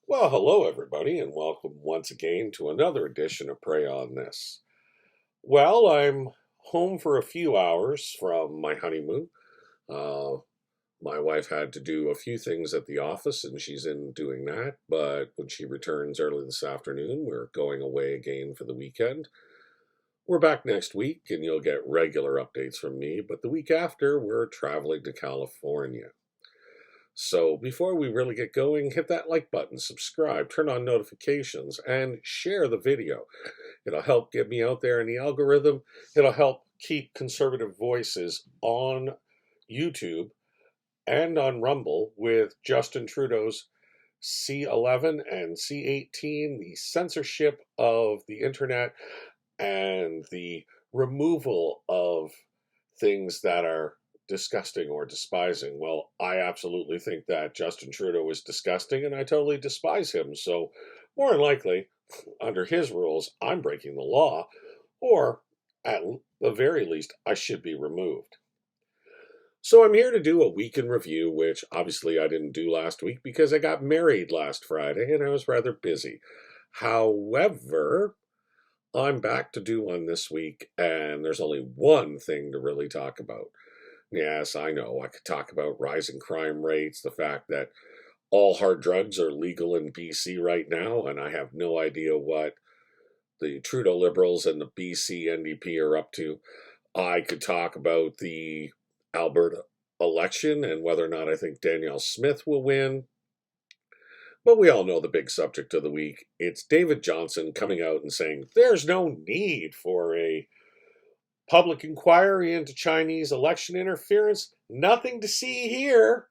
Well, hello, everybody, and welcome once again to another edition of Pray on This. Well, I'm home for a few hours from my honeymoon. Uh, my wife had to do a few things at the office, and she's in doing that. But when she returns early this afternoon, we're going away again for the weekend. We're back next week, and you'll get regular updates from me. But the week after, we're traveling to California. So before we really get going, hit that like button, subscribe, turn on notifications, and share the video. It'll help get me out there in the algorithm. It'll help keep conservative voices on YouTube and on Rumble with Justin Trudeau's C11 and C18, the censorship of the internet and the removal of things that are disgusting or despising. Well, I absolutely think that Justin Trudeau is disgusting and I totally despise him. So, more than likely, under his rules, I'm breaking the law, or at the very least, I should be removed. So, I'm here to do a week in review, which obviously I didn't do last week because I got married last Friday and I was rather busy. However, I'm back to do one this week, and there's only one thing to really talk about. Yes, I know. I could talk about rising crime rates, the fact that all hard drugs are legal in BC right now, and I have no idea what the Trudeau Liberals and the BC NDP are up to. I could talk about the Alberta election and whether or not I think Danielle Smith will win. But we all know the big subject of the week. It's David Johnston coming out and saying there's no need for a public inquiry into Chinese election interference. Nothing to see here.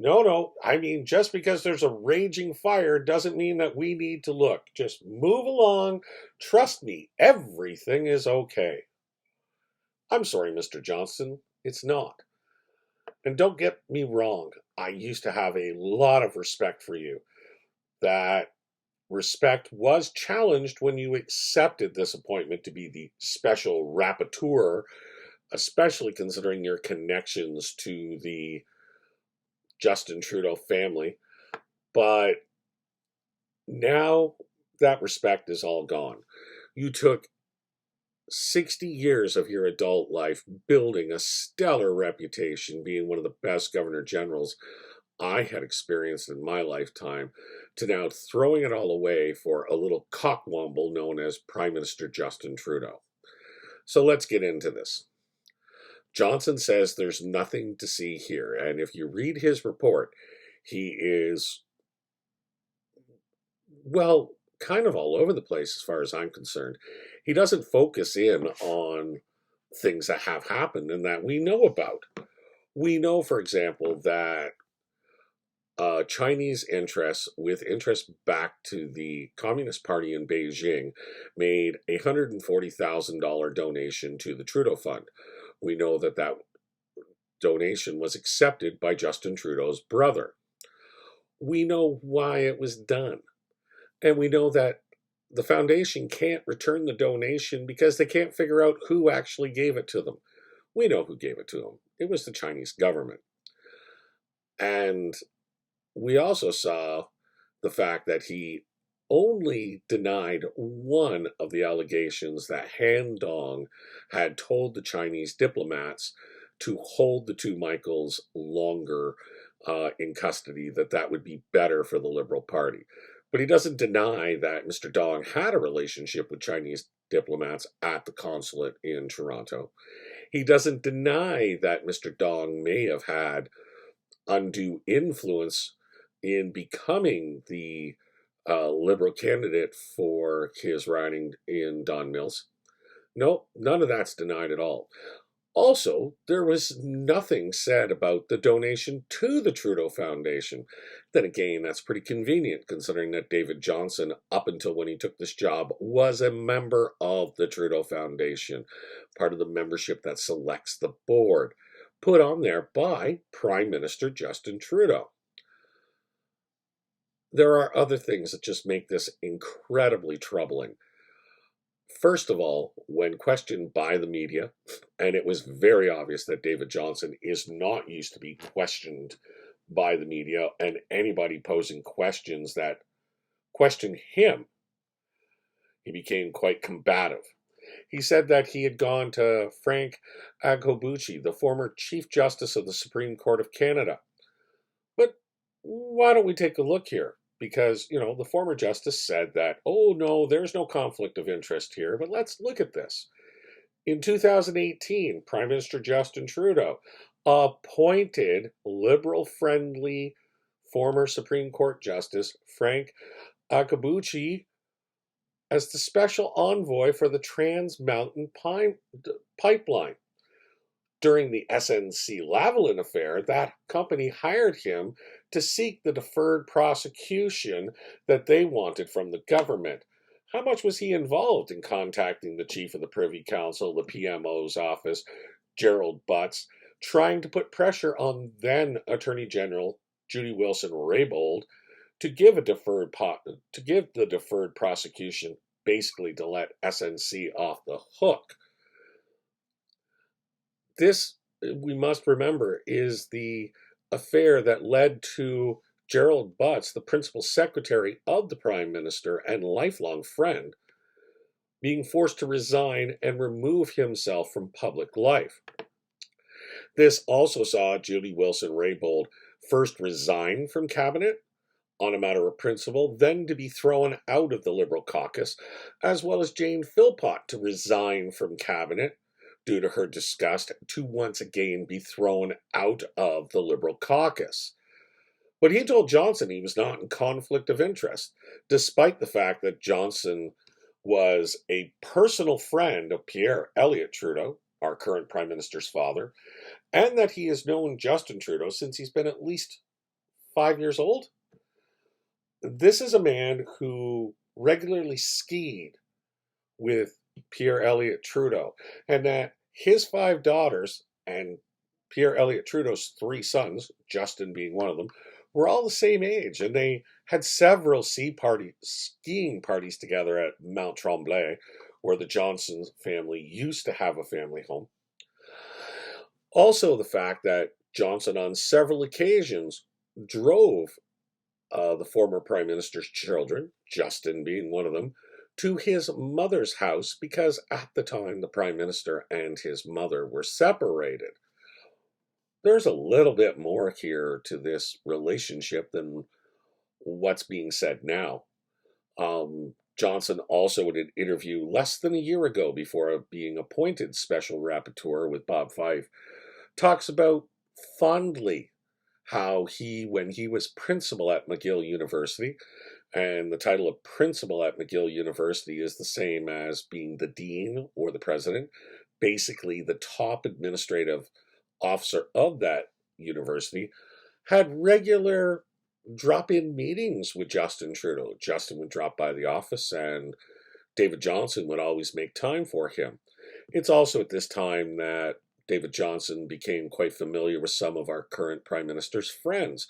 No. I mean, just because there's a raging fire doesn't mean that we need to look. Just move along. Trust me, everything is okay. I'm sorry, Mr. Johnston. It's not. And don't get me wrong. I used to have a lot of respect for you. That respect was challenged when you accepted this appointment to be the special rapporteur, especially considering your connections to the Justin Trudeau family. But now that respect is all gone. You took 60 years of your adult life building a stellar reputation, being one of the best governor generals I had experienced in my lifetime, to now throwing it all away for a little cockwomble known as Prime Minister Justin Trudeau. So let's get into this. Johnston says there's nothing to see here, and if you read his report, he is, well, kind of all over the place as far as I'm concerned. He doesn't focus in on things that have happened and that we know about. We know, for example, that Chinese interests, with interest back to the Communist Party in Beijing, made a $140,000 donation to the Trudeau Fund. We know that that donation was accepted by Justin Trudeau's brother. We know why it was done. And we know that the foundation can't return the donation because they can't figure out who actually gave it to them. We know who gave it to them. It was the Chinese government. And we also saw the fact that he only denied one of the allegations that Han Dong had told the Chinese diplomats to hold the two Michaels longer in custody, that would be better for the Liberal Party. But he doesn't deny that Mr. Dong had a relationship with Chinese diplomats at the consulate in Toronto. He doesn't deny that Mr. Dong may have had undue influence in becoming the Liberal candidate for his riding in Don Mills. No, none of that's denied at all. Also, there was nothing said about the donation to the Trudeau Foundation. Then again, that's pretty convenient considering that David Johnston, up until when he took this job, was a member of the Trudeau Foundation, part of the membership that selects the board, put on there by Prime Minister Justin Trudeau. There are other things that just make this incredibly troubling. First of all, when questioned by the media, and it was very obvious that David Johnston is not used to be questioned by the media, and anybody posing questions that questioned him, he became quite combative. He said that he had gone to Frank Aghobuchi, the former Chief Justice of the Supreme Court of Canada. But why don't we take a look here? Because, the former justice said that, oh no, there's no conflict of interest here, but let's look at this. In 2018, Prime Minister Justin Trudeau appointed liberal-friendly former Supreme Court Justice Frank Akabuchi as the special envoy for the Trans Mountain Pipeline. During the SNC-Lavalin affair, that company hired him to seek the deferred prosecution that they wanted from the government. How much was he involved in contacting the chief of the Privy Council, the PMO's office, Gerald Butts, trying to put pressure on then Attorney General Judy Wilson-Raybould to give the deferred prosecution, basically to let SNC off the hook? This, we must remember, is the affair that led to Gerald Butts, the principal secretary of the Prime Minister and lifelong friend, being forced to resign and remove himself from public life. This also saw Judy Wilson-Raybould first resign from cabinet on a matter of principle, then to be thrown out of the Liberal caucus, as well as Jane Philpott to resign from cabinet due to her disgust, to once again be thrown out of the Liberal caucus. But he told Johnston he was not in conflict of interest, despite the fact that Johnston was a personal friend of Pierre Elliott Trudeau, our current Prime Minister's father, and that he has known Justin Trudeau since he's been at least 5 years old. This is a man who regularly skied with Pierre Elliott Trudeau, and that his 5 daughters and Pierre Elliott Trudeau's 3 sons, Justin being one of them, were all the same age, and they had several skiing parties together at Mount Tremblay, where the Johnston family used to have a family home. Also, the fact that Johnston on several occasions drove the former Prime Minister's children, Justin being one of them, to his mother's house because at the time the Prime Minister and his mother were separated. There's a little bit more here to this relationship than what's being said now. Johnston also in an interview less than a year ago before being appointed special rapporteur with Bob Fife, talks about fondly how when he was principal at McGill University, and the title of principal at McGill University is the same as being the dean or the president, basically the top administrative officer of that university, had regular drop-in meetings with Justin Trudeau. Justin would drop by the office and David Johnston would always make time for him. It's also at this time that David Johnston became quite familiar with some of our current Prime Minister's friends,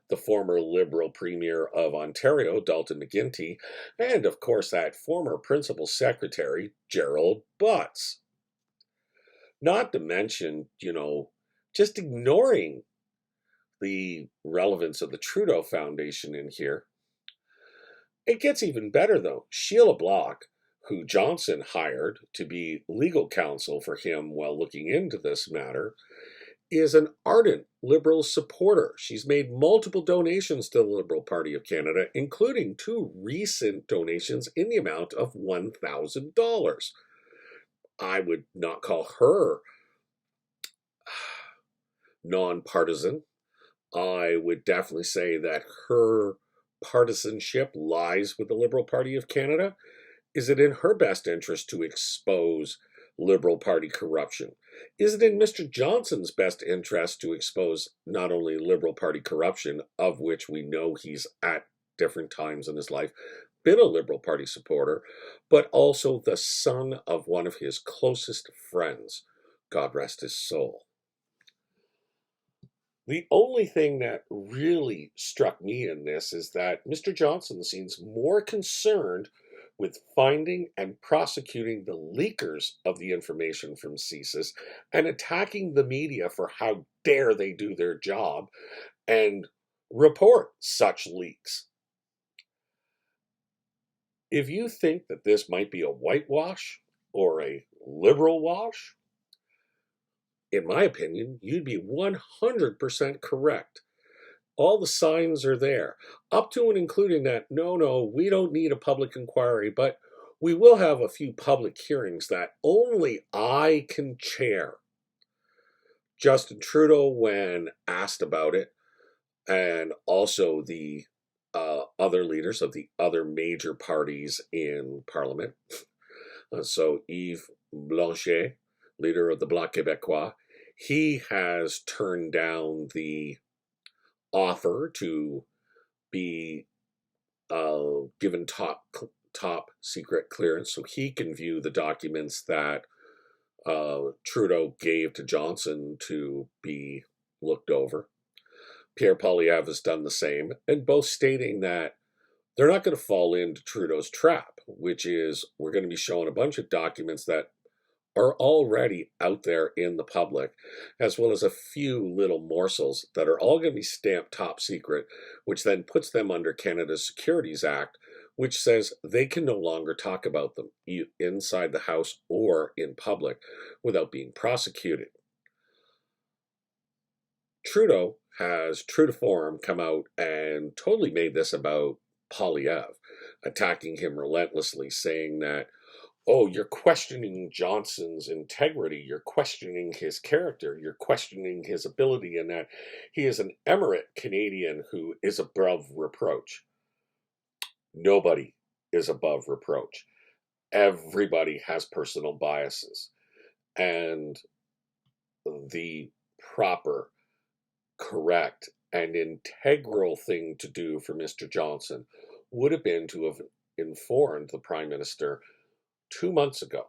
the former Liberal Premier of Ontario, Dalton McGuinty, and of course that former Principal Secretary, Gerald Butts. Not to mention, just ignoring the relevance of the Trudeau Foundation in here. It gets even better though. Sheila Block, who Johnston hired to be legal counsel for him while looking into this matter, is an ardent Liberal supporter. She's made multiple donations to the Liberal Party of Canada, including 2 recent donations in the amount of $1,000. I would not call her nonpartisan. I would definitely say that her partisanship lies with the Liberal Party of Canada. Is it in her best interest to expose Liberal Party corruption? Is it in Mr. Johnston's best interest to expose not only Liberal Party corruption, of which we know he's at different times in his life been a Liberal Party supporter, but also the son of one of his closest friends, God rest his soul? The only thing that really struck me in this is that Mr. Johnston seems more concerned with finding and prosecuting the leakers of the information from CSIS and attacking the media for how dare they do their job and report such leaks. If you think that this might be a whitewash or a liberal wash, in my opinion, you'd be 100% correct. All the signs are there, up to and including that, no, we don't need a public inquiry, but we will have a few public hearings that only I can chair. Justin Trudeau, when asked about it, and also the other leaders of the other major parties in Parliament. So Yves Blanchet, leader of the Bloc Québécois, he has turned down the offer to be given top secret clearance so he can view the documents that Trudeau gave to Johnston to be looked over. Pierre Poilievre has done the same, and both stating that they're not going to fall into Trudeau's trap, which is we're going to be showing a bunch of documents that are already out there in the public, as well as a few little morsels that are all going to be stamped top secret, which then puts them under Canada's Securities Act, which says they can no longer talk about them inside the House or in public without being prosecuted. Trudeau has, true to form, come out and totally made this about Poilievre, attacking him relentlessly, saying that, oh, you're questioning Johnston's integrity, you're questioning his character, you're questioning his ability, and that he is an emirate Canadian who is above reproach. Nobody is above reproach. Everybody has personal biases. And the proper, correct, and integral thing to do for Mr. Johnston would have been to have informed the Prime Minister 2 months ago.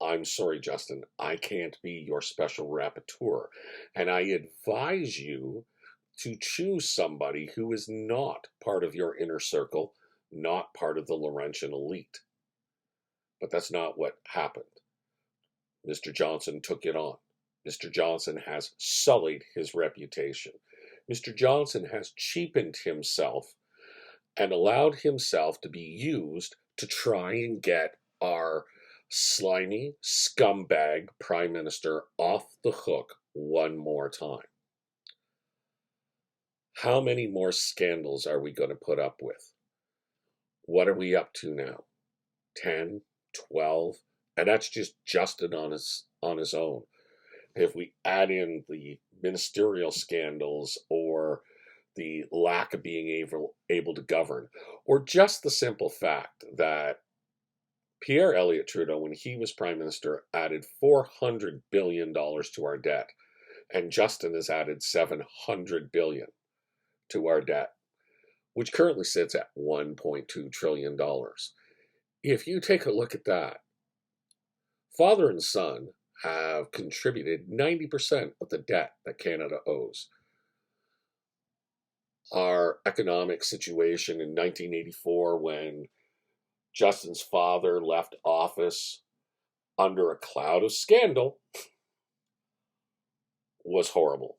I'm sorry, Justin, I can't be your special rapporteur. And I advise you to choose somebody who is not part of your inner circle, not part of the Laurentian elite. But that's not what happened. Mr. Johnston took it on. Mr. Johnston has sullied his reputation. Mr. Johnston has cheapened himself and allowed himself to be used to try and get our slimy scumbag Prime Minister off the hook one more time. How many more scandals are we going to put up with? What are we up to now? 10, 12? And that's just Justin on his own. If we add in the ministerial scandals or the lack of being able to govern, or just the simple fact that Pierre Elliott Trudeau, when he was Prime Minister, added $400 billion to our debt, and Justin has added $700 billion to our debt, which currently sits at $1.2 trillion. If you take a look at that, father and son have contributed 90% of the debt that Canada owes. Our economic situation in 1984, when Justin's father left office under a cloud of scandal, was horrible.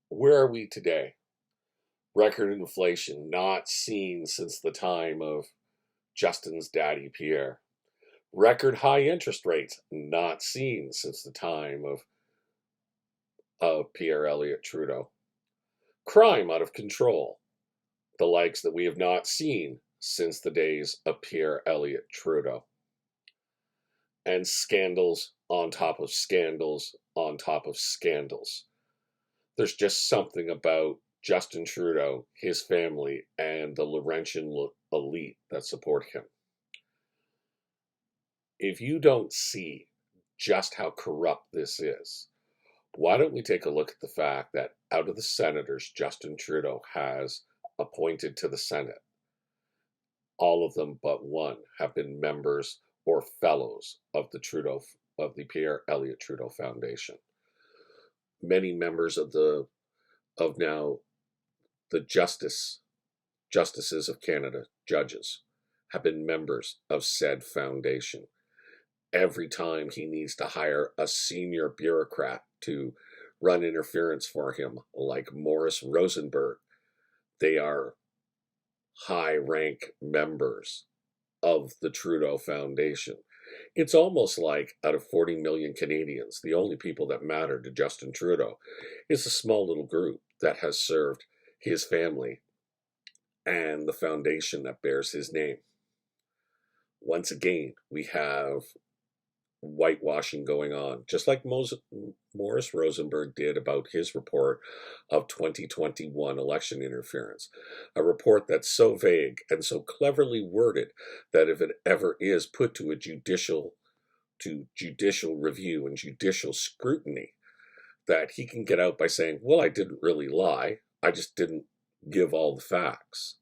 Where are we today? Record inflation not seen since the time of Justin's daddy, Pierre. Record high interest rates not seen since the time of Pierre Elliott Trudeau. Crime out of control, the likes that we have not seen since the days of Pierre Elliott Trudeau. And scandals on top of scandals on top of scandals. There's just something about Justin Trudeau, his family, and the Laurentian elite that support him. If you don't see just how corrupt this is, why don't we take a look at the fact that out of the senators Justin Trudeau has appointed to the Senate, all of them but one have been members or fellows of the Pierre Elliott Trudeau Foundation. Many members of now the Justices of Canada, judges, have been members of said foundation. Every time he needs to hire a senior bureaucrat to run interference for him, like Morris Rosenberg, they are high rank members of the Trudeau Foundation. It's almost like out of 40 million Canadians, the only people that matter to Justin Trudeau is a small little group that has served his family and the foundation that bears his name. Once again, we have whitewashing going on, just like Morris Rosenberg did about his report of 2021 election interference. A report that's so vague and so cleverly worded that if it ever is put to judicial review and judicial scrutiny, that he can get out by saying, well, I didn't really lie. I just didn't give all the facts.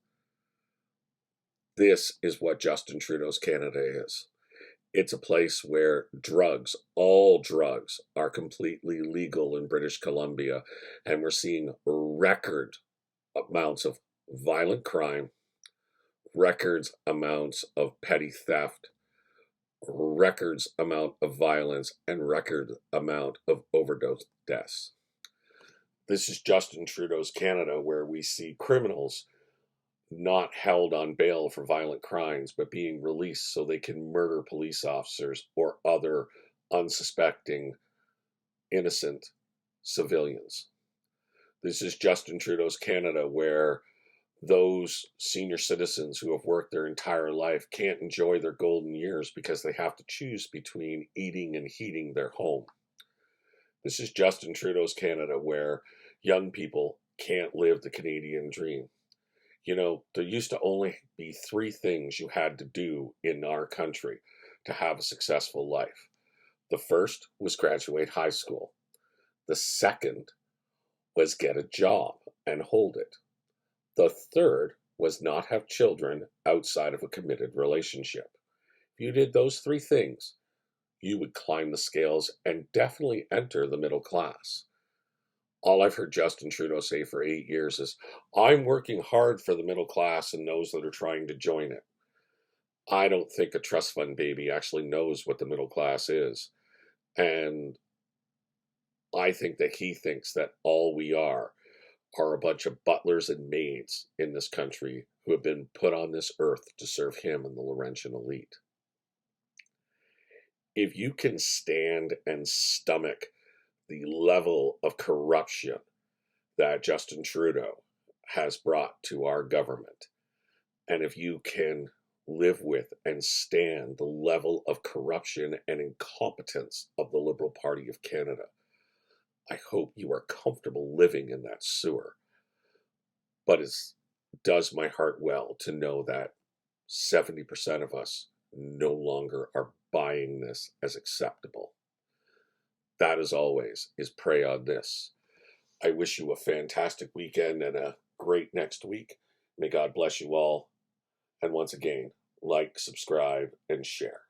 This is what Justin Trudeau's Canada is. It's a place where drugs, all drugs, are completely legal in British Columbia, and we're seeing record amounts of violent crime, records amounts of petty theft, records amount of violence, and record amount of overdose deaths. This is Justin Trudeau's Canada, where we see criminals not held on bail for violent crimes, but being released so they can murder police officers or other unsuspecting, innocent civilians. This is Justin Trudeau's Canada, where those senior citizens who have worked their entire life can't enjoy their golden years because they have to choose between eating and heating their home. This is Justin Trudeau's Canada, where young people can't live the Canadian dream. You know, there used to only be 3 things you had to do in our country to have a successful life. The first was graduate high school. The second was get a job and hold it. The third was not have children outside of a committed relationship. If you did those 3 things, you would climb the scales and definitely enter the middle class. All I've heard Justin Trudeau say for 8 years is, I'm working hard for the middle class and those that are trying to join it. I don't think a trust fund baby actually knows what the middle class is. And I think that he thinks that all we are a bunch of butlers and maids in this country who have been put on this earth to serve him and the Laurentian elite. If you can stand and stomach the level of corruption that Justin Trudeau has brought to our government, and if you can live with and stand the level of corruption and incompetence of the Liberal Party of Canada, I hope you are comfortable living in that sewer. But it does my heart well to know that 70% of us no longer are buying this as acceptable. That, as always, is Pray on This. I wish you a fantastic weekend and a great next week. May God bless you all. And once again, like, subscribe, and share.